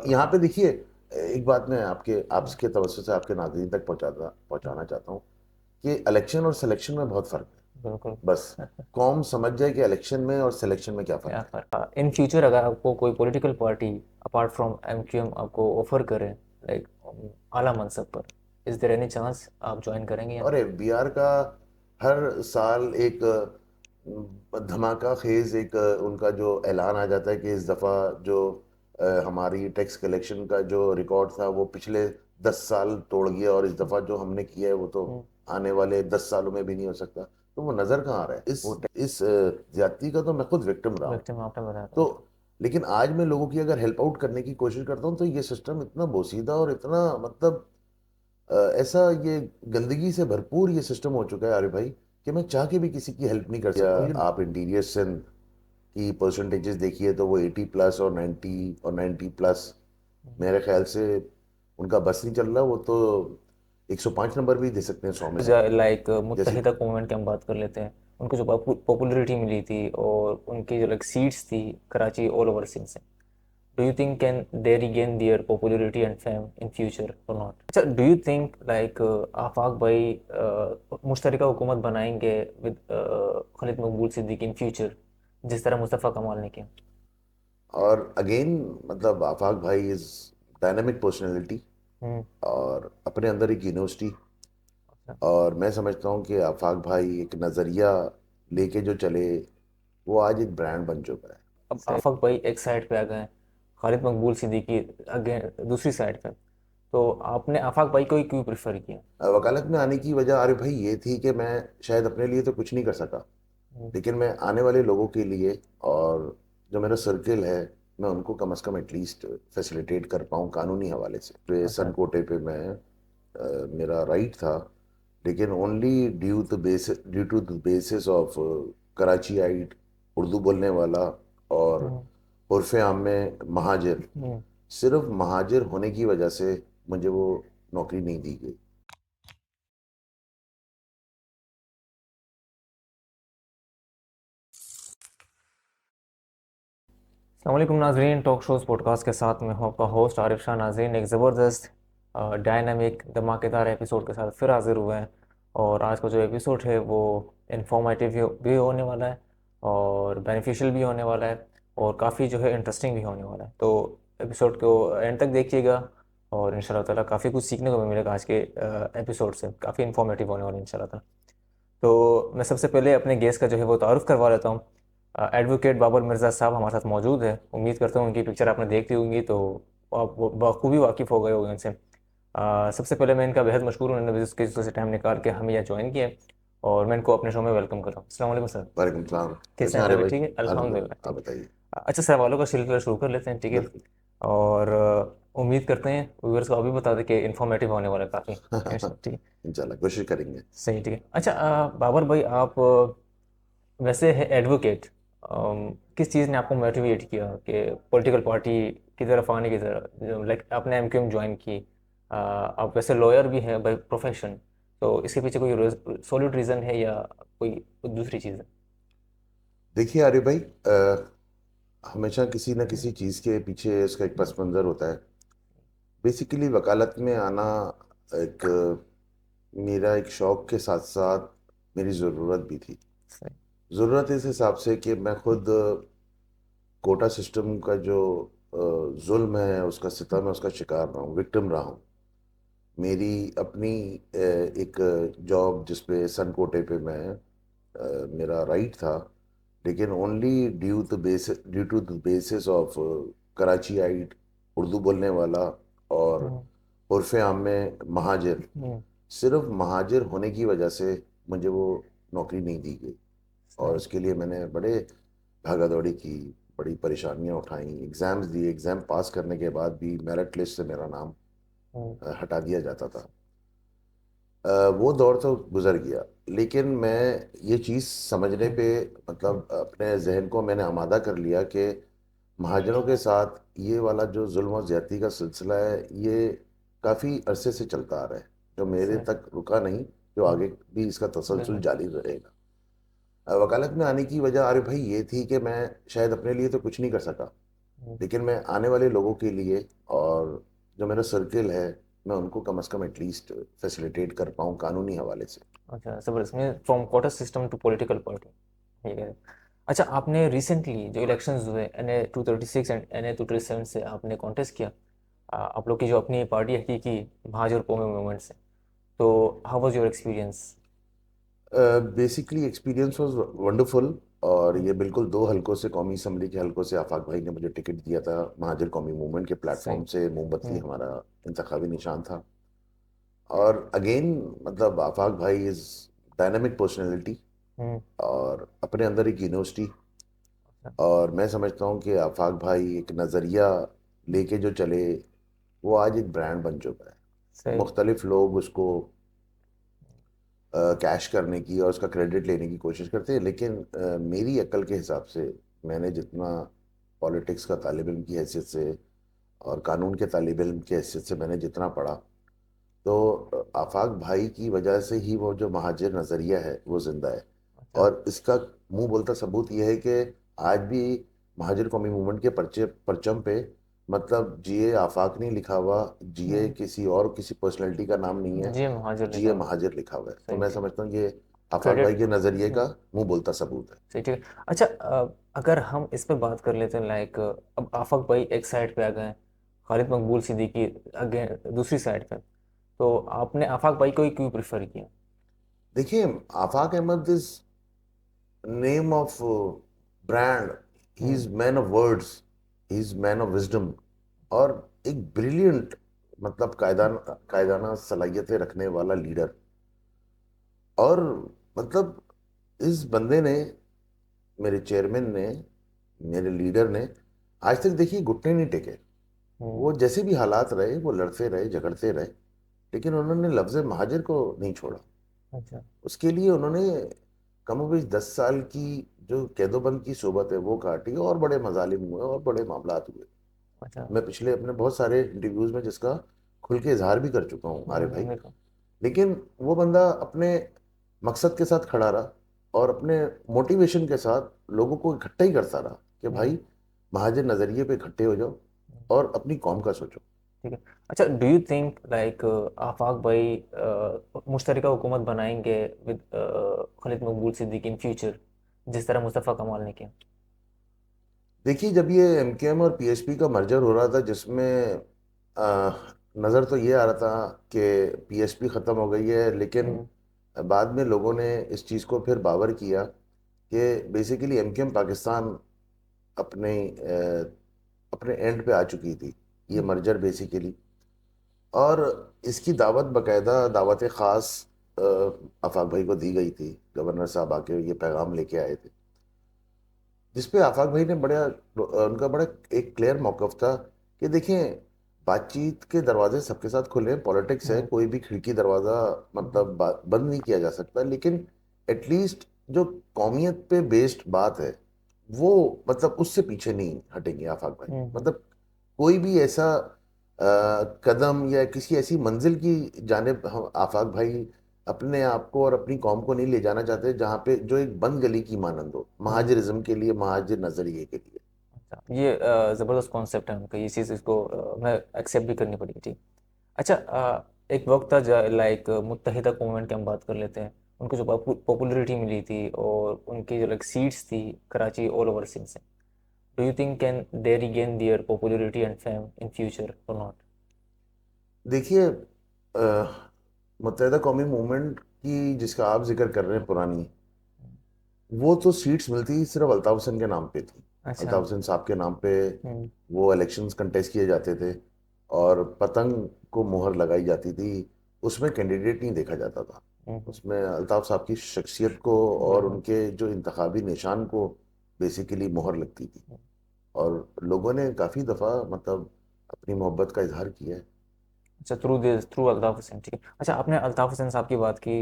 यहाँ पे देखिए, एक बात मैं आपके तवज्जो से आपके नाज़रीन तक पहुँचाना चाहता हूँ कि इलेक्शन और सिलेक्शन में बहुत फ़र्क है। बिल्कुल। बस कौम समझ जाए कि इलेक्शन में और सिलेक्शन में क्या क्या फ़र्क है। फर्क इन फ्यूचर अगर आपको कोई political party apart from MQM आपको ऑफर करे, लाइक आला मनसब पर, इज देयर एनी चांस आप ज्वाइन करेंगे या और नहीं? बिहार का हर साल एक धमाका खेज एक उनका जो ऐलान आ जाता है कि इस दफ़ा जो हमारी टैक्स कलेक्शन का जो रिकॉर्ड था वो पिछले 10 साल तोड़ गया और इस दफ़ा जो हमने किया है वो तो हम्म, आने वाले 10 सालों में भी नहीं हो सकता। तो वो नज़र कहाँ आ रहा है वो इस ज्यादती का। तो मैं खुद विक्टिम रहा हूँ। विक्टिम आपने बताया तो था। लेकिन आज मैं लोगों की अगर हेल्प आउट करने की कोशिश करता हूँ तो ये सिस्टम इतना बोसीदा और इतना मतलब ऐसा ये गंदगी से भरपूर ये सिस्टम हो चुका है आरिफ भाई कि मैं चाह के भी किसी की हेल्प नहीं कर सकता हूँ। आप इंटीरियर सिंध की परसेंटेजेस देखिए तो वो 80+ और 90 मेरे ख्याल से उनका बस नहीं चल रहा। वो तो 105 नंबर भी दे सकते हैं 100 में से। लाइक जैसे मुत्तहिदा गवर्नमेंट की हम बात कर लेते हैं, उनको जो पॉपुलरिटी मिली थी और उनकी जो लाइक सीट्स थी कराची ऑल ओवर सिंध से, do you think can they regain their popularity and fame in future or not? अच्छा, do you think like आफाक भाई मुश्तरका हुकूमत बनाएंगे with Khalid Maqbool Siddiqui in future, जिस तरह मुस्तफ़ा कमाल ने किया? और अगेन मतलब आफाक भाई इज डायनामिक पर्सनैलिटी हम्म। और अपने अंदर एक यूनिवर्सिटी। अच्छा। और मैं समझता हूँ कि आफाक भाई एक नज़रिया लेके जो चले वो आज एक ब्रांड बन चुका है। अब आफाक भाई एक साइड पे आ गए, खालिद मकबूल सिद्दीकी अगेन दूसरी साइड पे, तो आपने आफाक भाई को ही क्यों प्रेफर किया? वकालत में आने की वजह अरे भाई ये थी कि मैं शायद अपने लिए तो कुछ नहीं कर सका हम्म, लेकिन मैं आने वाले लोगों के लिए और जो मेरा सर्किल है मैं उनको कम से कम एटलीस्ट फैसिलिटेट कर पाऊँ कानूनी हवाले से। सन अच्छा। कोटे पे मैं मेरा राइट था लेकिन only due to the basis of Karachi आइट उर्दू बोलने वाला और हम्म, उर्फ आम में महाजिर। हम्म। सिर्फ महाजिर होने की वजह से मुझे वो नौकरी नहीं दी गई। अस्सलाम वालेकुम नाजरीन, टॉक शोज़ पॉडकास्ट के साथ मैं हूं आपका होस्ट आरिफ शाह नाजरीन। एक ज़बरदस्त डायनामिक धमाकेदार एपिसोड के साथ फिर हाज़िर हुए हैं। और आज का जो एपिसोड है वो इंफॉर्मेटिव भी होने वाला है और बेनिफिशियल भी होने वाला है और काफ़ी जो है इंटरेस्टिंग भी होने वाला है। तो एपिसोड को एंड तक देखिएगा और इंशाल्लाह ताला काफ़ी कुछ सीखने को भी मिलेगा आज के एपिसोड से। काफ़ी इंफॉर्मेटिव होने वाला है इंशाल्लाह ताला। तो मैं सबसे पहले अपने गेस्ट का जो है वो तारुफ करवा लेता हूँ। एडवोकेट बाबर मिर्ज़ा साहब हमारे साथ मौजूद है। उम्मीद करता हूँ उनकी पिक्चर आपने देख ली होंगी तो आप बखूबी वाकिफ़ हो गए होंगे उनसे। सबसे पहले मैं इनका बेहद मशहूर हूँ, उन्होंने किस से टाइम निकाल के हमें यहाँ ज्वाइन किया है और मैं इनको अपने शो में वेलकम कर रहा हूँ। अस्सलाम वालेकुम सर। वालेकुम सलाम। कैसे कैसे हैं हैं सर? अरे अभी भाई। ठीक है, अल्हम्दुलिल्लाह अल्हम्दुलिल्लाह आप ठीक बताइए। है। अच्छा, सवालों का सिलसिला शुरू कर लेते हैं, ठीक है? बिल्कुल। और उम्मीद करते हैं व्यूअर्स को अभी बता दें कि इन्फॉर्मेटिव होने वाला है काफ़ी। ठीक है। इंशाल्लाह कोशिश करेंगे। सही, ठीक है। अच्छा, बाबर भाई आप वैसे है एडवोकेट, किस चीज़ ने आपको मोटिवेट किया कि पॉलिटिकल पार्टी की तरफ आने की तरह, लाइक आपने एमक्यूएम ज्वाइन की? आप वैसे लॉयर भी हैं बाय प्रोफेशन, तो इसके पीछे कोई सॉलिड रीज़न है या कोई दूसरी चीज़ है? देखिए आरिफ भाई, हमेशा किसी न किसी चीज़ के पीछे उसका एक पस मंज़र होता है। बेसिकली वकालत में आना एक मेरा एक शौक़ के साथ साथ मेरी ज़रूरत भी थी। सही। ज़रूरत इस हिसाब से कि मैं खुद कोटा सिस्टम का जो जुल्म है उसका सितम है उसका शिकार रहा हूँ, विक्टिम रहा हूँ। मेरी अपनी एक जॉब जिस पे सन कोटे पे मैं मेरा राइट था लेकिन only due to the basis of Karachi आइट उर्दू बोलने वाला और हम्म, उर्फ आम में महाजिर। हम्म। सिर्फ महाजिर होने की वजह से मुझे वो नौकरी नहीं दी गई और सही। उसके लिए मैंने बड़े भागा दौड़ी की, बड़ी परेशानियां उठाई, एग्ज़ाम्स दिए। एग्ज़ाम पास करने के बाद भी मेरिट लिस्ट से मेरा नाम हम्म, हटा दिया जाता था। वो दौर तो गुजर गया लेकिन मैं ये चीज़ समझने हम्म। पे मतलब अपने जहन को मैंने आमादा कर लिया कि महाजनों के साथ ये वाला जो जुल्म और ज़्यादती का सिलसिला है ये काफ़ी अरसे से चलता आ रहा है, जो मेरे सही। तक रुका नहीं, जो हम्म, आगे भी इसका तसलसल बिल्कुल। जारी रहेगा। वकालत में आने की वजह अरे भाई ये थी कि मैं शायद अपने लिए तो कुछ नहीं कर सका हम्म, लेकिन मैं आने वाले लोगों के लिए और जो मेरा सर्कल है, मैं उनको कम से कम एटलीस्ट फैसिलिटेट कर पाऊँ कानूनी हवाले से। अच्छा ज़बरदस्त। मैं from quota system to political party, ठीक है। अच्छा, आपने रिसेंटली जो इलेक्शंस हुए NA 236 एंड NA 237 से आपने कॉन्टेस्ट किया, आप लोग की जो अपनी पार्टी है हकीकी महाजर कौमी मूवमेंट से, तो how was your experience? Basically experience was wonderful. और ये बिल्कुल दो हलकों से, कौमी असम्बली के हलकों से आफाक भाई ने मुझे टिकट दिया था। महाजिर कौमी मूवमेंट के सही। प्लेटफॉर्म से मोमबत्ती हम्म। हमारा इंतखाबी निशान था। और अगेन मतलब आफाक भाई इज डायनामिक पर्सनैलिटी हम्म। और अपने अंदर एक यूनिवर्सिटी। अच्छा। और मैं समझता हूँ कि आफाक भाई एक नज़रिया लेके जो चले, वो आज एक ब्रांड बन चुका है। सही। मुख्तलिफ लोग उसको कैश करने की और उसका क्रेडिट लेने की कोशिश करते हैं, लेकिन मेरी अक्ल के हिसाब से, मैंने जितना पॉलिटिक्स का तालिब इल्म की हैसियत से और कानून के तालिब इल्म की हैसियत से मैंने जितना पढ़ा, तो आफाक भाई की वजह से ही वो जो महाजिर नज़रिया है वो जिंदा है। अच्छा। और इसका मुंह बोलता सबूत ये है कि आज भी महाजिर कौमी मूवमेंट के पर्चे परचम पे मतलब जीए आफाक नहीं लिखा हुआ, जीए हम्म। किसी और किसी पर्सनैलिटी का नाम नहीं है, जी महाजर लिखा जीए हुआ है। महाजिर लिखा हुआ है। तो सही, मैं ठीक। समझता हूँ ये आफाक भाई क्रेडिट। के नज़रिए का मुंह बोलता सबूत है। सही, ठीक है। अच्छा, अगर हम इस पे बात कर लेते हैं, लाइक अब आफाक भाई एक साइड पे आ गए हैं, खालिद मकबूल सिद्दीकी अगेन दूसरी साइड पे, तो आपने आफाक भाई को ही क्यों प्रेफर किया? देखिए, Afaq Ahmed is name of brand. He hmm. Is man of words, he is man of wisdom. और एक ब्रिलियंट मतलब कायदाना सलाहियतें रखने वाला लीडर। और मतलब इस बंदे ने, मेरे चेयरमैन ने, मेरे लीडर ने आज तक देखिए घुटने नहीं टेके। हम्म। वो जैसे भी हालात रहे वो लड़ते रहे, झगड़ते रहे, लेकिन उन्होंने लफ्ज महाजिर को नहीं छोड़ा। अच्छा। उसके लिए उन्होंने कमोबेश 10 साल की जो कैदोबंद की सोबत है वो काटी, और बड़े मजालिम हुए और बड़े मामलात हुए। अच्छा। मैं पिछले अपने बहुत सारे इंटरव्यूज में जिसका खुल के इजहार भी कर चुका हूँ आरिफ भाई। मेरे को। लेकिन वो बंदा अपने मकसद के साथ खड़ा रहा और अपने मोटिवेशन के साथ लोगों को इकट्ठा ही करता रहा कि हम्म। भाई महाजिर नज़रिए पे इकट्ठे हो जाओ और अपनी कौम का सोचो। ठीक है। अच्छा, डू यू थिंक लाइक आफाक भाई मुश्तरका हुकूमत बनाएंगे with Khalid Maqbool Siddiqui in future, जिस तरह मुस्तफ़ा कमाल ने किया? देखिए, जब ये एमकेएम और पीएसपी का मर्जर हो रहा था, जिसमें नज़र तो ये आ रहा था कि पीएसपी ख़त्म हो गई है, लेकिन हम्म। बाद में लोगों ने इस चीज़ को फिर बावर किया कि बेसिकली एमकेएम पाकिस्तान अपने अपने एंड पे आ चुकी थी, ये हम्म। Merger basically. और इसकी दावत बाकायदा दावत ख़ास आफाक भाई को दी गई थी। गवर्नर साहब आके ये पैगाम लेके आए थे, जिसपे आफाक भाई ने बड़ा उनका बड़ा एक क्लियर मौकफ था कि देखें, बातचीत के दरवाजे सबके साथ खुले हैं, पॉलिटिक्स है, हम्म। कोई भी खिड़की दरवाज़ा हम्म। मतलब बंद नहीं किया जा सकता, लेकिन एटलीस्ट जो कौमियत पे बेस्ड बात है वो मतलब उससे पीछे नहीं हटेंगे आफाक भाई। हम्म। मतलब कोई भी ऐसा कदम या किसी ऐसी मंजिल की जानिब हम आफाक भाई अपने आप को और अपनी कौम को नहीं ले जाना चाहते जहाँ पे जो एक बंद गली की मानंद हो, हम्म। महाजिरिज्म के लिए, महाजिर नजरिए के लिए। अच्छा, ये ज़बरदस्त कॉन्सेप्ट है उनका, ये चीज़ इसको मैं एक्सेप्ट भी करनी पड़ेगी, ठीक। अच्छा, एक वक्त था लाइक मुत्तहिदा मूवमेंट की हम बात कर लेते हैं, उनको जो पॉपुलरिटी मिली थी और उनकी जो लाइक सीट्स थी कराची ऑल ओवर सिंध से, do you think can they regain their popularity and fame in future or not? देखिए, मुत्तहिदा कौमी मूवमेंट की जिसका आप जिक्र कर रहे हैं पुरानी, वो तो सीट्स मिलती सिर्फ अल्ताफ हुसैन के नाम पे थी। अच्छा। अल्ताफ हुसैन साहब के नाम पे हम्म। वो इलेक्शंस कंटेस्ट किए जाते थे और पतंग को मोहर लगाई जाती थी। उसमें कैंडिडेट नहीं देखा जाता था, हम्म। उसमें अल्ताफ साहब की शख्सियत को और बिल्कुल। उनके जो इंतखाबी निशान को बेसिकली मोहर लगती थी। और लोगों ने काफ़ी दफ़ा मतलब अपनी मोहब्बत का इजहार किया है। अच्छा, थ्रू अल्ताफ हुसैन, ठीक है। अच्छा, आपने अल्ताफ हुसैन साहब की बात की,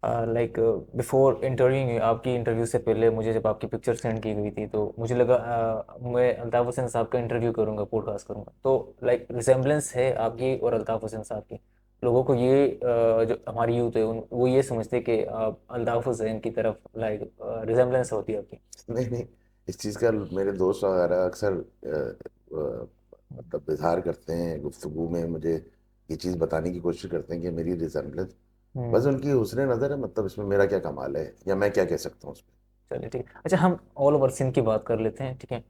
लाइक बिफोर इंटरव्यूइंग आपकी इंटरव्यू से पहले मुझे जब आपकी पिक्चर सेंड की गई थी तो मुझे लगा मैं अल्ताफ हुसैन साहब का इंटरव्यू करूंगा, पॉडकास्ट करूंगा, तो लाइक रिजेम्बलेंस है आपकी और अल्ताफ हुसैन साहब की। लोगों को ये जो हमारी यूथ है उन वो ये समझते कि आप अल्ताफ हुसैन की तरफ लाइक रिजेम्बलेंस होती है आपकी। नहीं नहीं, इस चीज़ का मेरे दोस्त वगैरह अक्सर मतलब इजहार करते हैं गुफ्तगू में, मुझे ये चीज़ बताने की कोशिश करते हैं कि मेरी रिजेम्बलेंस, बस हम्म। उनकी हुस्न नज़र है, मतलब इसमें मेरा क्या कमाल है या मैं क्या कह सकता हूँ उसमें। चलिए ठीक है। अच्छा, हम ऑल ओवर सिंध की बात कर लेते हैं, ठीक है।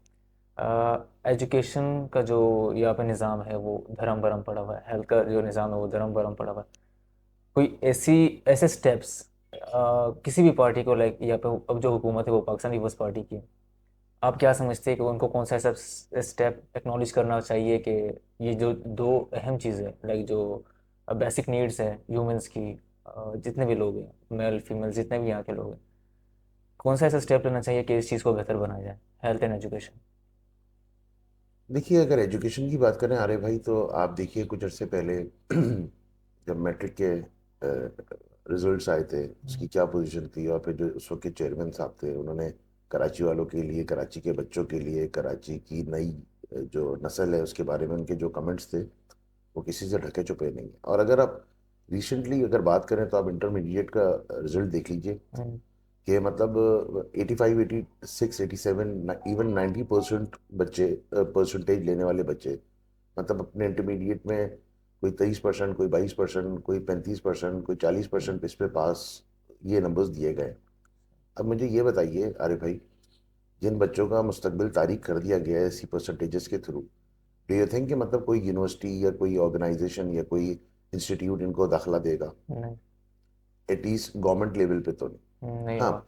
एजुकेशन का जो यहाँ पे निज़ाम है वो धर्म भरम पड़ा हुआ है, हेल्थ का जो निज़ाम है वो धर्म भरम पड़ा हुआ है। कोई ऐसे स्टेप्स किसी भी पार्टी को, लाइक यहाँ पे अब जो हुकूमत है वो पाकिस्तान पीपल्स पार्टी की है, आप क्या समझते हैं कि उनको कौन सा ऐसा स्टेप एक्नॉलेज करना चाहिए कि ये जो दो अहम चीज़ें, लाइक जो बेसिक नीड्स है ह्यूमंस की, जितने भी लोग हैं मेल फीमेल जितने भी यहाँ के लोग हैं, कौन सा ऐसा स्टेप लेना चाहिए कि इस चीज़ को बेहतर बनाया जाए, हेल्थ एंड एजुकेशन। देखिए, अगर एजुकेशन की बात करें आरे भाई, तो आप देखिए कुछ अर्से पहले जब मैट्रिक के रिजल्ट्स आए थे, उसकी क्या पोजीशन थी, और फिर जो उस वक्त के चेयरमैन साहब थे, उन्होंने कराची वालों के लिए, कराची के बच्चों के लिए, कराची की नई जो नस्ल है उसके बारे में उनके जो कमेंट्स थे, वो किसी से ढके छुपे नहीं है। और अगर आप रिसेंटली अगर बात करें तो आप इंटरमीडिएट का रिजल्ट देख लीजिए हम्म। कि मतलब 85, 86, 87, इवन 90% बच्चे, परसेंटेज लेने वाले बच्चे, मतलब अपने इंटरमीडिएट में कोई 23%, कोई 22%, कोई 35%, कोई 40% इस पे पास, ये नंबर्स दिए गए। अब मुझे ये बताइए आरिफ भाई, जिन बच्चों का मुस्तकबिल तारीख कर दिया गया है ऐसी परसेंटेजेस के थ्रू, डू यू थिंक कि मतलब कोई यूनिवर्सिटी या कोई ऑर्गेनाइजेशन या कोई इंस्टीट्यूट इनको दाखिला देगा? नहीं। एटलीस्ट गवर्नमेंट लेवल पे तो नहीं। नहीं हाँ, होगा।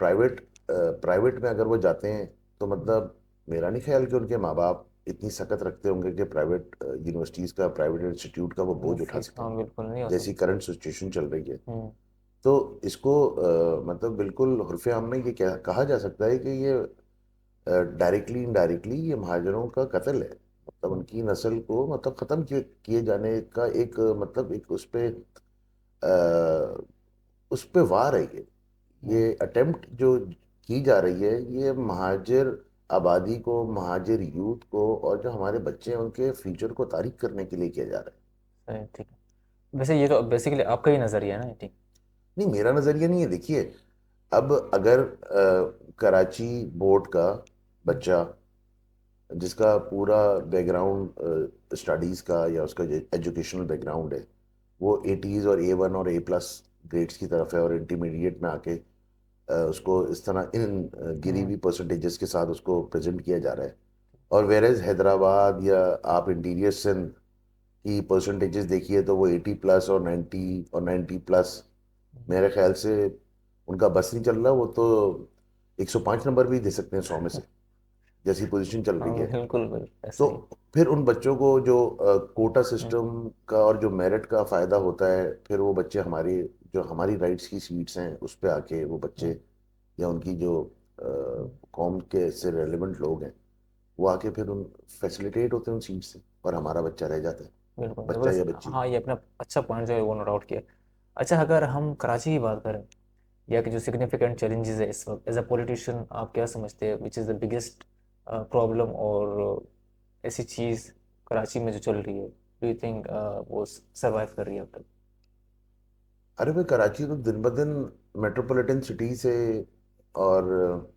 प्राइवेट में अगर वो जाते हैं तो मतलब मेरा नहीं ख्याल कि उनके माँ बाप इतनी सकत रखते होंगे कि प्राइवेट यूनिवर्सिटीज़ का, प्राइवेट इंस्टीट्यूट का वो वो बोझ उठा फीस, सकें, हाँ बिल्कुल नहीं हो जैसी सकता। करंट सिचुएशन चल रही है। हम्म। तो इसको मतलब बिल्कुल हुर्फ़े आम में ये क्या कहा जा सकता है कि ये डायरेक्टली इनडायरेक्टली ये महाजनों का कत्ल है, मतलब हम्म। उनकी नस्ल को मतलब ख़त्म किए जाने का एक मतलब एक उस पे वार है हम्म। ये अटेम्प्ट जो की जा रही है, ये महाजिर आबादी को, महाजिर यूथ को, और जो हमारे बच्चे हैं उनके फ्यूचर को तारीख करने के लिए किया जा रहा है। सही, ठीक है। वैसे ये तो बेसिकली आपका ही नज़रिया है ना, ठीक। नहीं, मेरा नज़रिया नहीं है। देखिए, अब अगर कराची बोर्ड का बच्चा, जिसका पूरा बैकग्राउंड स्टडीज़ का या उसका जो एजुकेशनल बैकग्राउंड है वो एटीज़ और A1 और A+ ग्रेड्स की तरफ है, और इंटरमीडिएट में आके उसको इस तरह इन गिरी हम्म। हुई परसेंटेजेस के साथ उसको प्रेजेंट किया जा रहा है, और वेरेज हैदराबाद या आप इंटीरियर सिंध की परसेंटेजेस देखिए तो वो 80+ और 90 और 90+, मेरे ख्याल से उनका बस नहीं चल रहा, वो तो 105 नंबर भी दे सकते हैं 100 में से, जैसी पोजीशन चल हाँ रही है। बिल्कुल बिल्कुल तो ऐसा ही। फिर उन बच्चों को जो कोटा हम्म। सिस्टम का और जो मेरिट का फ़ायदा होता है, फिर वो बच्चे हमारी, जो हमारी राइट्स की सीट्स हैं उस पे आके वो बच्चे, हम्म। या उनकी जो हम्म। कौम के से रेलिवेंट लोग हैं, वो आके फिर उन फैसिलिटेट होते हैं उन सीट से, और हमारा बच्चा रह जाता है, बिल्कुल बच्चा या जबरदस्त। बच्ची। हाँ, ये अपना अच्छा पॉइंट जो है वो नोट आउट किया। अच्छा, अगर हम कराची की बात करें, या कि जो सिग्निफिकेंट चैलेंजेस है इस वक्त एज अ पॉलिटिशियन, आप क्या समझते हैं which is the biggest problem, और ऐसी चीज़ कराची में जो चल रही है, डू यू थिंक वो सरवाइव कर रही है अब तक। अरे भाई, कराची तो दिन ब दिन मेट्रोपॉलिटन सिटी से, और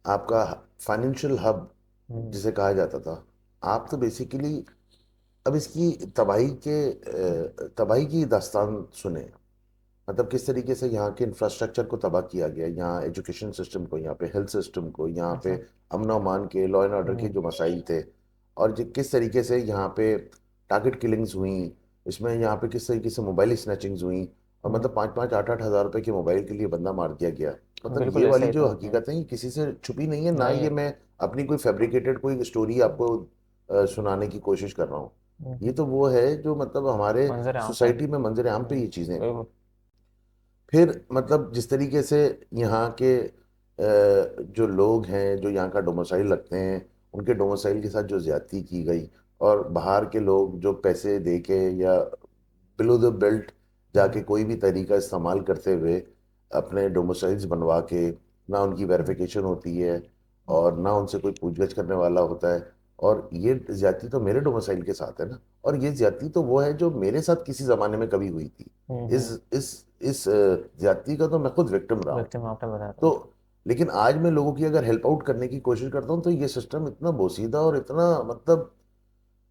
आपका फाइनेंशियल हब हम्म। जिसे कहा जाता था, आप तो बेसिकली अब इसकी तबाही तबाही की दास्तान सुने, मतलब किस तरीके से यहाँ के इंफ्रास्ट्रक्चर को तबाह किया गया, यहाँ एजुकेशन सिस्टम को, यहाँ पे हेल्थ सिस्टम को, यहाँ पे अच्छा। अमन और अमान के, लॉ एंड ऑर्डर के हम्म। जो मसाइल थे, और किस तरीके से यहाँ पे टारगेट किलिंग्स हुई, इसमें यहाँ पे किस तरीके से मोबाइल स्नैचिंग्स हुई, और हम्म। मतलब 5-5, 8-8 हज़ार रुपए के मोबाइल के लिए बंदा मार दिया गया। मतलब बिल्कुल ये ऐसा वाली ही जो था। हकीकत है ये किसी से छुपी नहीं है, ना नहीं ये है। मैं अपनी कोई फैब्रिकेटेड कोई स्टोरी आपको सुनाने की कोशिश कर रहा हूँ। ये हम्म। तो वो है जो मतलब हमारे मंजर आम पे। सोसाइटी में मंजर आम पे ये चीज़ें। बिल्कुल। फिर मतलब जिस तरीके से यहाँ के जो लोग हैं, जो यहाँ का डोमिसाइल रखते हैं, उनके डोमिसाइल के साथ जो ज्यादती की गई, और बाहर के लोग जो पैसे दे के या बिलो द बेल्ट जाके हम्म। कोई भी तरीका इस्तेमाल करते हुए अपने डोमिसाइल्स बनवा के, ना उनकी हम्म। वेरिफिकेशन होती है और ना उनसे कोई पूछगछ करने वाला होता है, और ये ज्यादती तो मेरे डोमिसाइल के साथ है ना, और ये ज्यादती तो वो है जो मेरे साथ किसी जमाने में कभी हुई थी। हम्म। इस इस इस ज्यादती का तो मैं खुद विक्टिम रहा हूँ। व्यक्ति में आपने बताया तो था। लेकिन आज मैं लोगों की अगर हेल्प आउट करने की कोशिश करता हूँ तो ये सिस्टम इतना बोसीदा और इतना मतलब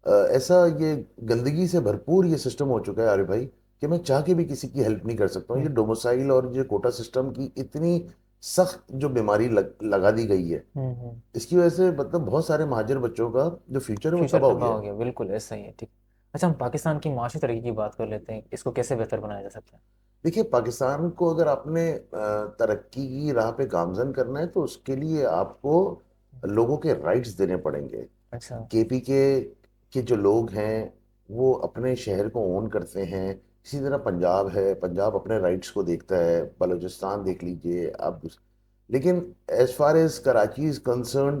ऐसा ये गंदगी से भरपूर ये सिस्टम हो चुका है आरिफ भाई कि मैं चाह के भी किसी की हेल्प नहीं कर सकता हूँ। ये हम्म डोमिसाइल और ये कोटा सिस्टम की इतनी सख्त जो बीमारी लगा दी गई है, हम्म। इसकी वजह से मतलब बहुत सारे महाजर बच्चों का जो फ्यूचर है वो फ्यूचर तबाह हो तबाह गया हो है। गया, बिल्कुल ऐसा ही है। ठीक। अच्छा, हम पाकिस्तान की माशी तरक्की की बात कर लेते हैं, इसको कैसे बेहतर बनाया जा सकता है? देखिए, पाकिस्तान को अगर आपने तरक्की की राह पे गामजन करना है तो उसके लिए आपको लोगों के राइट्स देने पड़ेंगे। अच्छा। के जो लोग हैं वो अपने शहर को ओन करते हैं। इसी तरह पंजाब है, पंजाब अपने राइट्स को देखता है, बलूचिस्तान देख लीजिए आप लेकिन as far as Karachi is concern,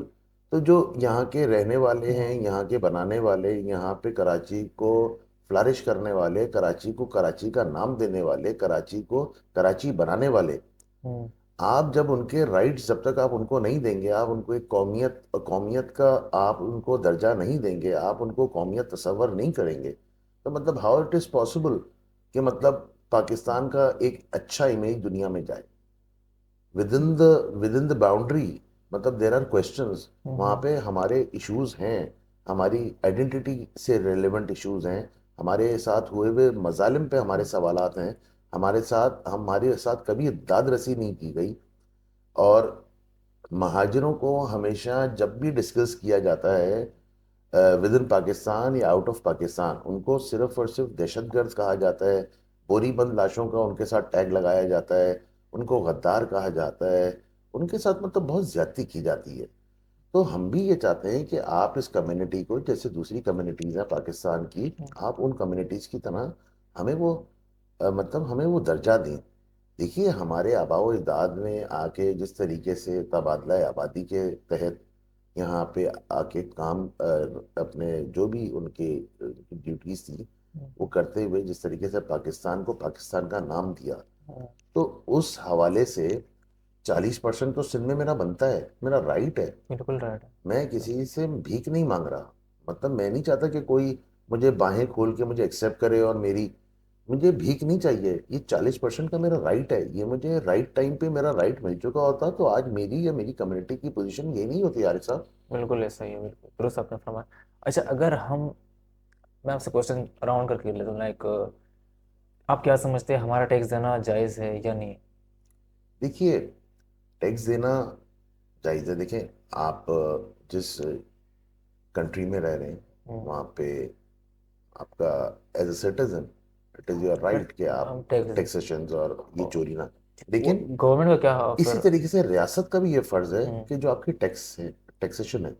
तो जो यहाँ के रहने वाले हैं, हम्म यहाँ के बनाने वाले, यहाँ पे कराची को फ्लरिश करने वाले, कराची को कराची का नाम देने वाले, कराची को कराची बनाने वाले, हम्म आप जब उनके राइट्स जब तक आप उनको नहीं देंगे, आप उनको एक कौमियत कौमियत का आप उनको दर्जा नहीं देंगे, आप उनको कौमियत तसव्वुर नहीं करेंगे, तो मतलब हाउ इट इज पॉसिबल कि मतलब पाकिस्तान का एक अच्छा इमेज दुनिया में जाए विद इन द बाउंड्री। मतलब देर आर क्वेश्चंस वहाँ हम्म पे, हमारे इश्यूज हैं, हमारी आइडेंटिटी से रिलेवेंट इश्यूज हैं, हमारे साथ हुए हुए मजालिम पे हमारे सवालात हैं, हमारे साथ कभी दाद रसी नहीं की गई। और महाजिरों को हमेशा जब भी डिस्कस किया जाता है विद इन पाकिस्तान या आउट ऑफ पाकिस्तान, उनको सिर्फ और सिर्फ दहशतगर्द कहा जाता है, बोरीबंद लाशों का उनके साथ टैग लगाया जाता है, उनको गद्दार कहा जाता है, उनके साथ मतलब बहुत ज्यादती की जाती है। तो हम भी ये चाहते हैं कि आप इस कम्युनिटी को, जैसे दूसरी कम्युनिटीज़ हैं पाकिस्तान की, हम्म आप उन कम्युनिटीज़ की तरह हमें वो मतलब हमें वो दर्जा दें। देखिए, हमारे आबाओ अजदाद में आके जिस तरीके से तबादला आबादी के तहत यहाँ पे आके काम अपने जो भी उनके ड्यूटीज थी वो हम्म करते हुए जिस तरीके से पाकिस्तान को पाकिस्तान का नाम दिया, हम्म, तो उस हवाले से 40% तो सिंध में मेरा बनता है, मेरा राइट है। बिल्कुल राइट मैं है। किसी से भीख नहीं मांग रहा। मतलब मैं नहीं चाहता कि कोई मुझे बाहें खोल के मुझे एक्सेप्ट करे और मेरी, मुझे भीख नहीं चाहिए। ये 40% का मेरा राइट है, ये मुझे राइट टाइम पे मेरा राइट मिल चुका होता तो आज मेरी या मेरी कम्युनिटी की पोजीशन ये नहीं होती यार साहब। बिल्कुल ऐसा ही है, बिल्कुल दुरुस्त आपने फरमाया। अच्छा, अगर हम, मैं आपसे क्वेश्चन राउंड करके लेता हूँ, लाइक आप क्या समझते हैं, हमारा टैक्स देना जायज़ है या नहीं? देखिए, टैक्स देना जायज़ है। देखें, आप जिस कंट्री में रह रहे हैं हम्म, वहाँ पे आपका as a citizen it is your birthright कि आप हम टैक्स दें। टैक्सेशन और ये ओ, चोरी ना। वो लेकिन गवर्नमेंट का क्या इसी फिर? तरीके से रियासत का भी ये फर्ज है हम्म कि जो आपकी टैक्स है, टैक्सेशन है,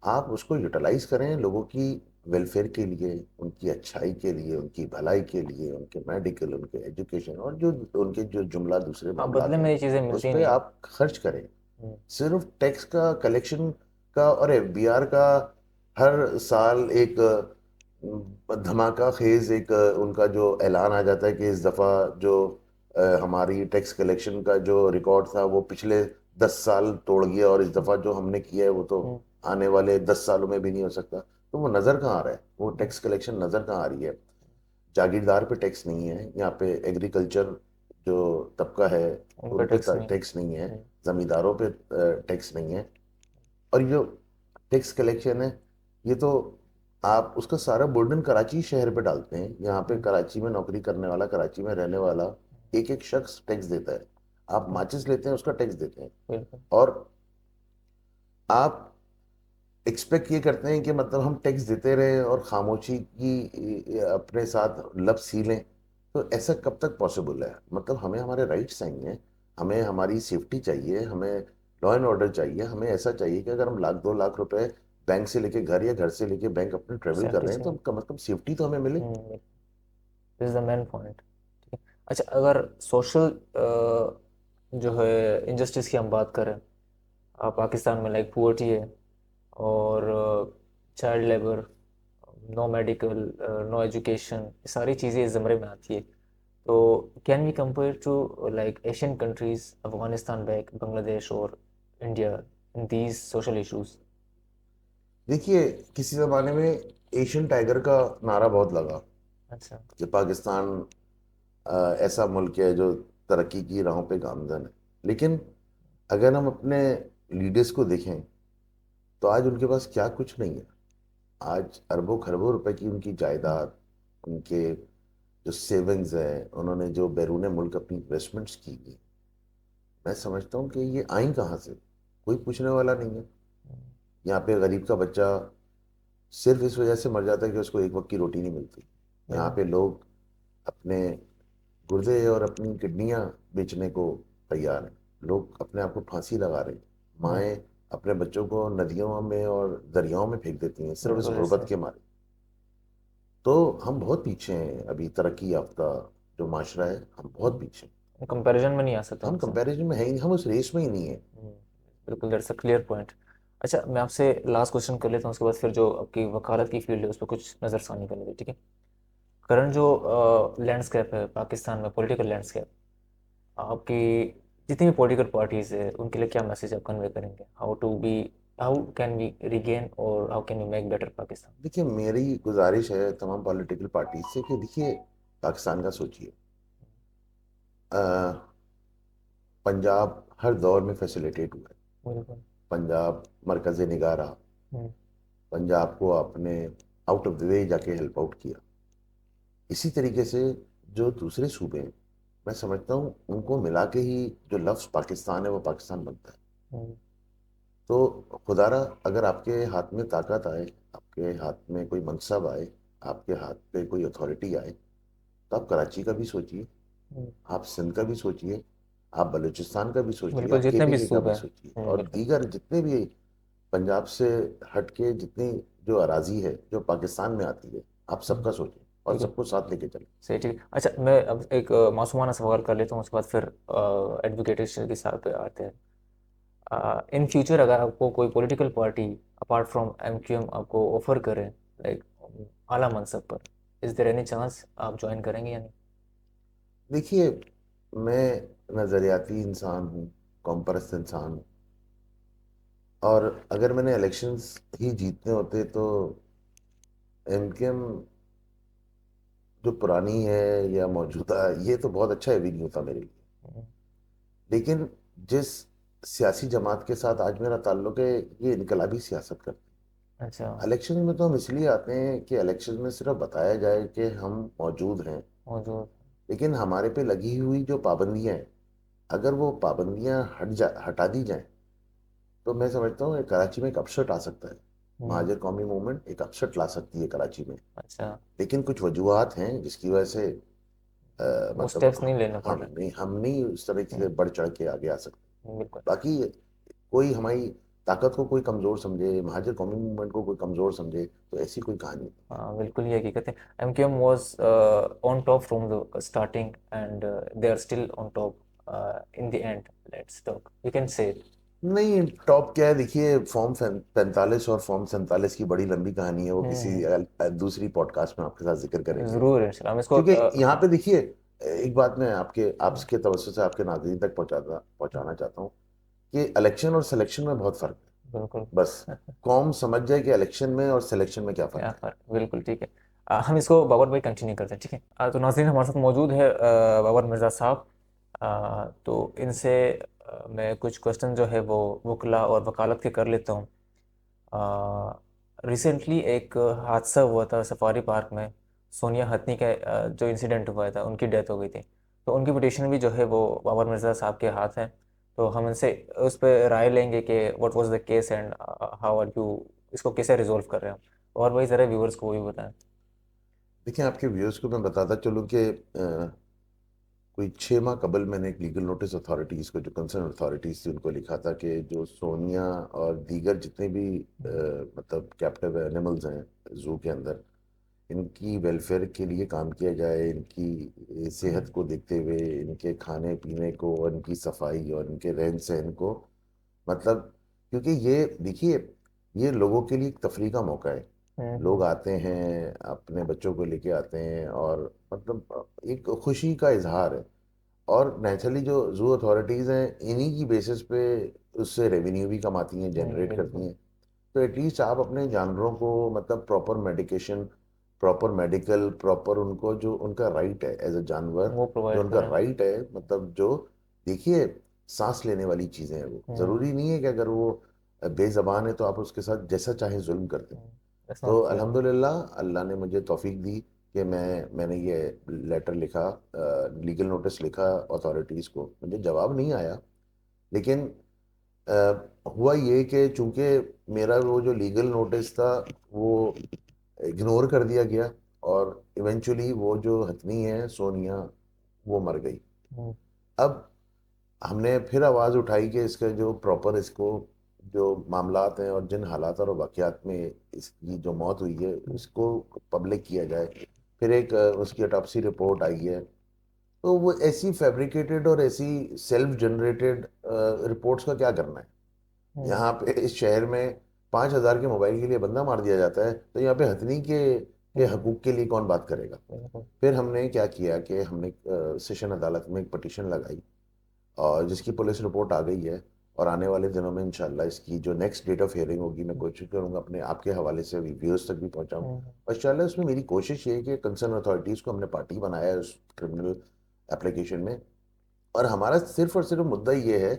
आप उसको यूटिलाइज करें लोगों की वेलफेयर के लिए, उनकी अच्छाई के लिए, उनकी भलाई के लिए, उनके मेडिकल, उनके एजुकेशन और जो उनके जो जुमला दूसरे हाँ, मामलात बदले में हैं ये चीज़ें उस मिलती पर नहीं। आप खर्च करें। हम्म सिर्फ टैक्स का कलेक्शन का और एफबीआर का हर साल एक धमाका खेज एक उनका जो ऐलान आ जाता है कि इस दफ़ा जो हमारी टैक्स कलेक्शन का जो रिकॉर्ड था वो पिछले 10 साल तोड़ गया और इस दफ़ा जो हमने किया है वो तो हम्म आने वाले 10 सालों में भी नहीं हो सकता। तो वो नज़र कहाँ आ रहा है, वो हम्म, टैक्स कलेक्शन नज़र कहाँ आ रही है? जागीरदार पे टैक्स नहीं है, यहाँ पे एग्रीकल्चर जो तबका है उन पर उन पे टैक्स नहीं। टैक्स नहीं है, हम्म जमींदारों पे टैक्स नहीं है। और ये जो टैक्स कलेक्शन है, ये तो आप उसका सारा बर्डन कराची शहर पे डालते हैं। यहाँ पे हम्म कराची में नौकरी करने वाला, कराची में रहने वाला एक एक शख्स टैक्स देता है। आप हम्म, माचिस लेते हैं उसका टैक्स देते हैं। बिल्कुल। और आप एक्सपेक्ट ये करते हैं कि मतलब हम टैक्स देते रहें और खामोशी की अपने साथ लब सी लें, तो ऐसा कब तक पॉसिबल है? मतलब हमें हमारे राइट्स चाहिए, हमें हमारी सेफ्टी चाहिए, हमें लॉ एंड ऑर्डर चाहिए, हमें ऐसा चाहिए कि अगर हम 1 लाख 2 लाख रुपए बैंक से लेके घर या घर से लेके बैंक अपने ट्रेवल कर सेफ्टी रहे हैं तो चाहिए। कम से कम सेफ्टी तो हमें मिले। This is the main point. ठीक है। अच्छा, अगर सोशल जो है इनजस्टिस की हम बात करें, पाकिस्तान में लाइक पुअर्टी है, और child labour, no medical, no education, ये सारी चीज़ें इस ज़मरे में आती है। तो can we compare to like Asian countries, Afghanistan, back Bangladesh और India, in these social issues? देखिए, किसी जमाने में एशियन टाइगर का नारा बहुत लगा अच्छा। कि पाकिस्तान ऐसा मुल्क है जो तरक्की की राहों पे गामजन है। लेकिन अगर हम अपने लीडर्स को देखें तो आज उनके पास क्या कुछ नहीं है। आज अरबों खरबों रुपए की उनकी जायदाद, उनके जो सेविंग्स है, उन्होंने जो बैरून मुल्क अपनी इन्वेस्टमेंट्स की हैं, मैं समझता हूँ कि ये आई कहाँ से, कोई पूछने वाला नहीं है। यहाँ पे गरीब का बच्चा सिर्फ इस वजह से मर जाता है कि उसको एक वक्त की रोटी नहीं मिलती। यहाँ हम्म, पे लोग अपने गुर्दे और अपनी किडनियां बेचने को तैयार हैं। लोग अपने आप को फांसी लगा रहे हैं। हम्म, माएँ अपने बच्चों को नदियों में और दरियाओं में फेंक देती हैं सिर्फ इस बिल्कुल गुर्बत ऐसे। के मारे। तो हम बहुत पीछे हैं अभी, तरक्की याफ्ता जो माशरा है, हम बहुत पीछे हैं। कंपैरिजन में नहीं आ सकते हम उनसे। कंपैरिजन में है ही नहीं, हम उस रेस में ही नहीं है। हम्म, बिल्कुल, दैट्स अ क्लियर पॉइंट। अच्छा, मैं आपसे लास्ट क्वेश्चन कर लेता हूँ, उसके बाद फिर जो आपकी वकालत की फील्ड है उस पर कुछ नज़रसानी कर लेते हैं, ठीक है। करंट जो लैंडस्केप है पाकिस्तान में, पॉलिटिकल लैंडस्केप, आपकी जितनी भी पॉलिटिकल पार्टीज है उनके लिए क्या मैसेज आप कन्वे करेंगे? How can we regain or how can we make better Pakistan? देखिए, मेरी गुजारिश है तमाम पॉलिटिकल पार्टी से कि देखिए, पाकिस्तान का सोचिए। अ, पंजाब हर दौर में फैसिलिटेट हुआ है। बिल्कुल। पंजाब मरकज़ निगाह रहा। हम्म, पंजाब को आपने आउट ऑफ द वे जाके हेल्प आउट किया। इसी तरीके से जो दूसरे सूबे हैं, मैं समझता हूँ उनको मिला के ही जो लफ्ज़ पाकिस्तान है वो पाकिस्तान बनता है। हम्म, तो खुदारा, अगर आपके हाथ में ताकत आए, आपके हाथ में कोई मनसब आए, आपके हाथ पे कोई अथॉरिटी आए, तो आप कराची का भी सोचिए, हम्म, आप सिंध का भी सोचिए, आप बलूचिस्तान का भी सोचिए, बिल्कुल, आप जितने भी केपीके का सूबे भी हैं। सोचिए, और बिल्कुल। दीगर जितने भी पंजाब से हट के जितनी जो अराजी है जो पाकिस्तान में आती है, आप हम्म, सबका सोचें और ठीक है। सबको साथ लेके चलें। सही, ठीक है। अच्छा, मैं अब एक मासूमाना सवाल कर लेता हूँ, उसके बाद फिर एडवोकेटेशन की साइड पे आते हैं। इन फ्यूचर अगर आपको कोई political party apart from MQM आपको ऑफर करे, लाइक आला मनसब पर, इज देयर एनी चांस आप ज्वाइन करेंगे या नहीं? देखिए, मैं नज़रियाती इंसान हूँ, कॉमपर्स इंसान हूँ, और अगर मैंने इलेक्शंस ही जीतने होते तो एमकेएम जो पुरानी है या मौजूदा, ये तो बहुत अच्छा एवेन्यू था मेरे लिए। हम्म, लेकिन जिस सियासी जमात के साथ आज मेरा ताल्लुक है, ये इनकलाबी सियासत करते अच्छा। हैं। इलेक्शन में तो हम इसलिए आते हैं कि इलेक्शन में सिर्फ बताया जाए कि हम मौजूद हैं। मौजूद। लेकिन हमारे पे लगी हुई जो पाबंदियां हैं, अगर वो पाबंदियां हटा दी जाएं, तो मैं समझता हूँ कराची में एक अपशट आ सकता है। हम्म, महाजर कौमी मूवमेंट एक अपशट ला सकती है कराची में। अच्छा। लेकिन कुछ वजूहात हैं जिसकी वजह से वो मतलब स्टेप्स नहीं लेने पड़ रहे। हम नहीं उस तरीके से हम्म, बढ़ चढ़ के आगे आ सकते। बिल्कुल। बाकी कोई हमारी ताकत को कोई कमजोर समझे, महाजर कौमी मूवमेंट को कोई कमजोर समझे, तो ऐसी कोई कहानी नहीं। हाँ, बिल्कुल ये हकीकत है। MQM was on top from the starting and they are still on top in the end, let's talk, you can say. नहीं, टॉप क्या है, देखिए, फॉर्म 45 और फॉर्म 47 की बड़ी लंबी कहानी है, वो किसी हम्म, दूसरी पॉडकास्ट में आपके साथ जिक्र करेंगे। जरूर इंशाल्लाह हम इसको क्योंकि यहाँ पे देखिए, एक बात मैं आपके तवज्जो से आपके नाज़रीन तक पहुंचाना चाहता हूँ कि इलेक्शन और सिलेक्शन में बहुत फर्क है। बिल्कुल। बस कौम समझ जाए कि इलेक्शन में और सिलेक्शन में क्या क्या फर्क है। फर्क, बिल्कुल ठीक है। हम इसको बाबर भाई कंटिन्यू करते हैं, ठीक है। तो नाज़रीन, हमारे साथ मौजूद है बाबर मिर्ज़ा साहब। तो इनसे मैं कुछ क्वेश्चन जो है वो वकला और वकालत के कर लेता हूँ। रिसेंटली एक हादसा हुआ था सफारी पार्क में, सोनिया हथनी का जो इंसिडेंट हुआ था, उनकी डेथ हो गई थी। तो उनकी पिटीशन भी जो है वो बाबर मिर्ज़ा साहब के हाथ है। तो हम इनसे उस पर राय लेंगे कि what was the case and how are you इसको कैसे रिजोल्व कर रहे हैं। और भाई ज़रा व्यूअर्स को वो भी बताएं। देखिए, आपके व्यूअर्स को मैं बताता चलूँ कि कोई 6 माह कबल मैंने एक लीगल नोटिस अथॉरिटीज़ को, जो कंसर्न अथॉरिटीज़ थी, उनको लिखा था कि जो सोनिया और दीगर जितने भी मतलब कैप्टिव एनिमल्स हैं जू के अंदर, इनकी वेलफेयर के लिए काम किया जाए, इनकी सेहत को देखते हुए, इनके खाने पीने को और इनकी सफाई और इनके रहन सहन को, मतलब, क्योंकि ये देखिए, ये लोगों के लिए एक तफरीह का मौका है। लोग आते हैं, अपने बच्चों को लेके आते हैं, और मतलब एक खुशी का इजहार है। और नेचुरली जो जू अथॉरिटीज़ हैं, इन्हीं की बेसिस पे उससे रेवेन्यू भी कमाती हैं, जनरेट करती बिल्कुल। हैं। तो एटलीस्ट आप अपने जानवरों को मतलब proper medication, proper medical, proper उनको जो उनका राइट है एज अ जानवर, वो जो प्रोवाइड उनका करें। राइट है, मतलब जो, देखिए, सांस लेने वाली चीज़ें हैं। वो हम्म ज़रूरी नहीं है कि अगर वो बेज़बान है तो आप उसके साथ जैसा चाहें जुल्म कर दें। दैट्स तो नॉट फेयर। अल्हम्दुलिल्लाह मैंने मुझे तौफीक दी कि मैंने ये लेटर लिखा, लीगल नोटिस लिखा अथॉरिटीज़ को। मुझे जवाब नहीं आया, लेकिन हुआ ये कि चूंकि मेरा वो जो लीगल नोटिस था वो इग्नोर कर दिया गया, और इवेंचुअली वो जो हथनी है सोनिया, वो मर गई। अब हमने फिर आवाज़ उठाई कि इसका जो प्रॉपर, इसको जो मामलात हैं और जिन हालात और वाक़यात में इसकी जो मौत हुई है इसको पब्लिक किया जाए। फिर एक उसकी ऑटोप्सी रिपोर्ट आई है। तो वो ऐसी फैब्रिकेटेड और ऐसी सेल्फ जनरेटेड रिपोर्ट्स का क्या करना है? यहाँ पे इस शहर में 5,000 के मोबाइल के लिए बंदा मार दिया जाता है, तो यहाँ पे हथनी के हकूक के लिए कौन बात करेगा? फिर हमने क्या किया कि हमने सेशन अदालत में एक पटिशन लगाई, और जिसकी पुलिस रिपोर्ट आ गई है। और आने वाले दिनों में इंशाल्लाह इसकी जो नेक्स्ट डेट ऑफ हियरिंग होगी, मैं कोशिश करूंगा अपने आपके हवाले से व्यूअर्स तक भी पहुंचाऊं। और इंशाल्लाह उसमें मेरी कोशिश ये है कि कंसर्न अथॉरिटीज़ को हमने पार्टी बनाया है उस क्रिमिनल एप्लीकेशन में। और हमारा सिर्फ और सिर्फ मुद्दा ये है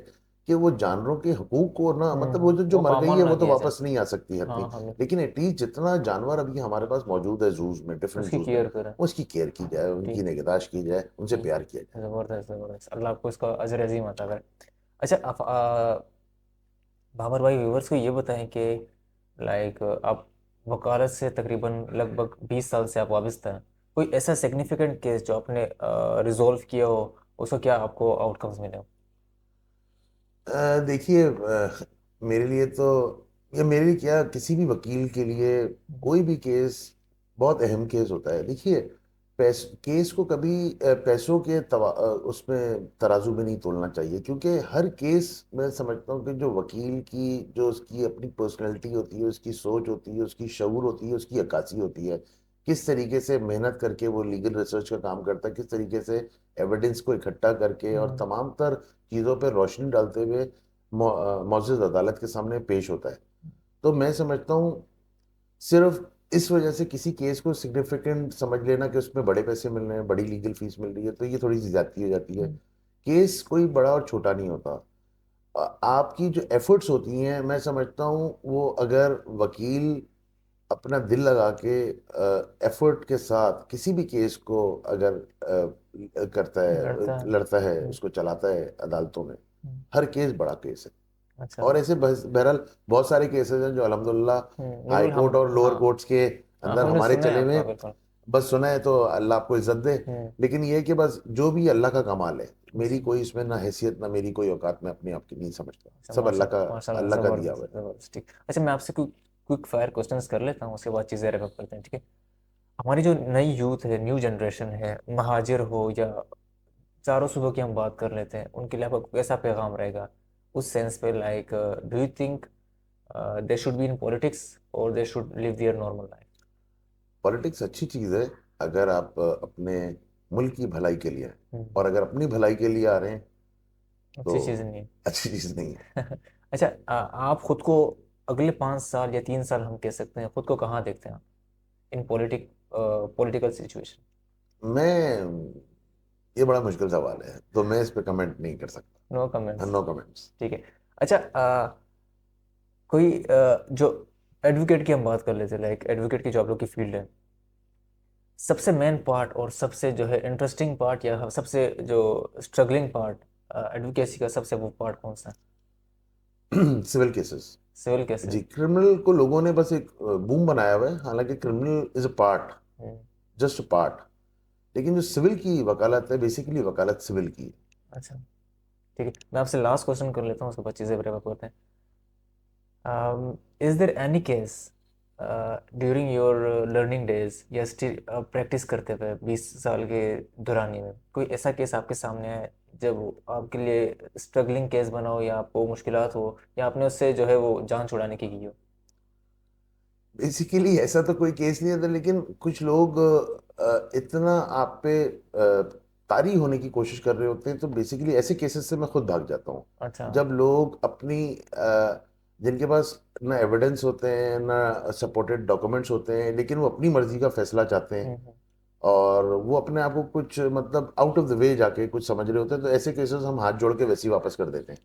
कि वो जानवरों के हकूक को ना, मतलब वो जो वो मर गई पामाल है ना वो तो किया जाए। वापस नहीं आ सकती है हाँ अपनी। हमें लेकिन एटलीस्ट जितना जानवर अभी हमारे पास मौजूद है जूज में, डिफरेंट उसकी जूज में, केयर करें। उसकी केयर की जाए, उनकी ठीक। निगहदाश्त की जाए, उनसे ठीक। प्यार किया जाए। ज़बरदस्त ज़बरदस्त, अल्लाह आपको इसका अजर अजीम अता करे। अच्छा आप बाबर भाई व्यूवर्स को ये बताएं कि लाइक आप वकालत से तकरीबन लगभग 20 साल से आप वाबस्ता हैं। कोई ऐसा सिग्निफिकेंट केस जो आपने रिजॉल्व किया हो, उसका क्या आपको आउटकम्स मिले हो? देखिए, मेरे लिए तो, या मेरे लिए क्या, किसी भी वकील के लिए कोई भी केस बहुत अहम केस होता है। देखिए, केस को कभी पैसों के उसमें तराजू में नहीं तोलना चाहिए, क्योंकि हर केस, मैं समझता हूँ कि जो वकील की जो उसकी अपनी पर्सनैलिटी होती है, उसकी सोच होती है, उसकी शऊर होती है, उसकी अक्कासी होती है, किस तरीके से मेहनत करके वो लीगल रिसर्च का काम करता है, किस तरीके से एविडेंस को इकट्ठा करके और हम्म। तमाम तर चीज़ों पर रोशनी डालते हुए मौजूद अदालत के सामने पेश होता है। तो मैं समझता हूँ सिर्फ इस वजह से किसी केस को सिग्निफिकेंट समझ लेना कि उसमें बड़े पैसे मिल रहे हैं, बड़ी लीगल फीस मिल रही है, तो ये थोड़ी सी ज्यादती हो जाती है। केस कोई बड़ा और छोटा नहीं होता। आपकी जो एफर्ट्स होती हैं, मैं समझता हूँ वो अगर वकील अपना दिल लगा के एफर्ट के साथ किसी भी केस को अगर करता है, लड़ता है। लड़ता है, उसको चलाता है अदालतों में, हम्म। हर केस बड़ा केस है। अच्छा। और ऐसे बहरहाल बहुत सारे केसेस हैं जो अल्हम्दुलिल्लाह हाई बिल्कुल हम। कोर्ट और लोअर हाँ। कोर्ट्स के हाँ अंदर हमने हमारे सुना है चले हुए आपका हैं। बिल्कुल। बस सुना है तो अल्लाह आपको इज्जत दे। हम्म। लेकिन ये है कि बस जो भी अल्लाह का कमाल है, मेरी अच्छा। कोई इसमें ना हैसियत, ना मेरी कोई औकात, मैं अपने आप की नहीं समझता। अच्छा सब माशा माशाल्लाह, अल्लाह का दिया हुआ ज़बरदस्त है। ज़बरदस्त। ठीक। अच्छा मैं आपसे क्विक फायर क्वेश्चंस कर लेता हूँ, उसके बाद चीज़ें रैप अप करते हैं, ठीक है? हमारी जो नई यूथ है, न्यू जनरेशन है, महाजिर हो या चारों सूबों की हम बात कर लेते हैं, उनके लिए आपका कैसा पैगाम रहेगा उस सेंस पे? Like do you think they should be in politics और they should live their normal life? Politics अच्छी चीज़ है अगर आप अपने मुल्क की भलाई के लिए हैं। हम्म। और अगर अपनी भलाई के लिए आ रहे हैं तो अच्छी चीज़ नहीं अच्छी चीज़ नहीं है। है। अच्छा आप खुद को अगले 5 साल या 3 साल हम कह सकते हैं, खुद को कहाँ देखते हैं आप इन पॉलिटिकल सिचुएशन? मैं, ये बड़ा मुश्किल सवाल है, तो मैं इस पे कमेंट नहीं कर नो सकता। कमेंट्स। No comments. ठीक है। अच्छा कोई जो एडवोकेट की हम बात कर लेते हैं, लाइक एडवोकेट की जो आप लोग की फील्ड है, सबसे मेन पार्ट और सबसे जो है इंटरेस्टिंग पार्ट या सबसे जो स्ट्रगलिंग पार्ट एडवोकेसी का, सबसे वो पार्ट कौन सा है? Civil cases. Civil cases. जी, क्रिमिनल को लोगों ने बस एक बूम बनाया हुआ है, हालांकि criminal is a part, hmm. Just a part. लेकिन जो सिविल की वकालत है, बेसिकली वकालत सिविल की है। अच्छा। ठीक है, मैं आपसे लास्ट क्वेश्चन कर लेता हूँ, उसके बाद चीज़ें बराबर होते हैं। Is there any case during your learning days या स्टिल प्रैक्टिस करते हुए 20 साल के दौरान में कोई ऐसा केस आपके सामने है जब आपके लिए स्ट्रगलिंग केस बना हो या आपको मुश्किलात हो या आपने उससे जो है वो जान छुड़ाने की हो? बेसिकली ऐसा तो कोई केस नहीं था, लेकिन कुछ लोग इतना आप पे तारी होने की कोशिश कर रहे होते हैं, तो बेसिकली ऐसे केसेस से मैं खुद भाग जाता हूँ। अच्छा। जब लोग अपनी जिनके पास ना एविडेंस होते हैं, ना सपोर्टेड डॉक्यूमेंट्स होते हैं, लेकिन वो अपनी मर्जी का फैसला चाहते हैं, हम्म। और वो अपने आप को कुछ मतलब आउट ऑफ द वे जाके कुछ समझ रहे होते हैं, तो ऐसे केसेस हम हाथ जोड़ के वैसे ही वापस कर देते हैं।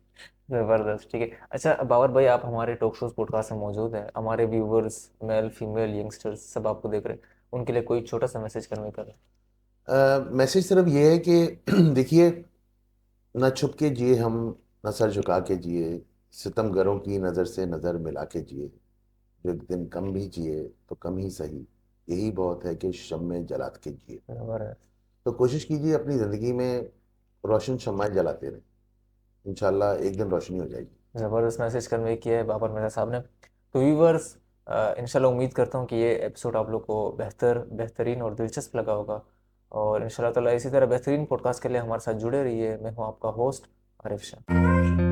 ज़बरदस्त, ठीक है। अच्छा बाबर भाई, आप हमारे टॉक शोज़ पॉडकास्ट में मौजूद हैं, हमारे व्यूवर्स मेल फीमेल यंगस्टर्स सब आपको देख रहे हैं, उनके लिए कोई छोटा सा मैसेज कन्वे करें। मैसेज सिर्फ ये है कि देखिए, न छुप के जिए हम, न सर झुका के जिए, सितमगरों की नज़र से नज़र मिला के जिए, जो एक दिन कम भी जिए तो कम ही सही, यही बहुत है कि शम्में जला के जिए। ज़बरदस्त। तो कोशिश कीजिए अपनी ज़िंदगी में रोशन शम्माएं जलाते रहें, इंशाल्लाह एक दिन रोशनी हो जाएगी। ज़बरदस्त मैसेज कन्वे किया है बाबर मिर्ज़ा साहब ने। तो व्यूवर्स, इंशाल्लाह उम्मीद करता हूँ कि ये एपिसोड आप लोग को बेहतरीन और दिलचस्प लगा होगा, और इंशाल्लाह ताला इसी तरह बेहतरीन पॉडकास्ट के लिए हमारे साथ जुड़े रहिए। मैं हूँ आपका होस्ट आरिफ शाह।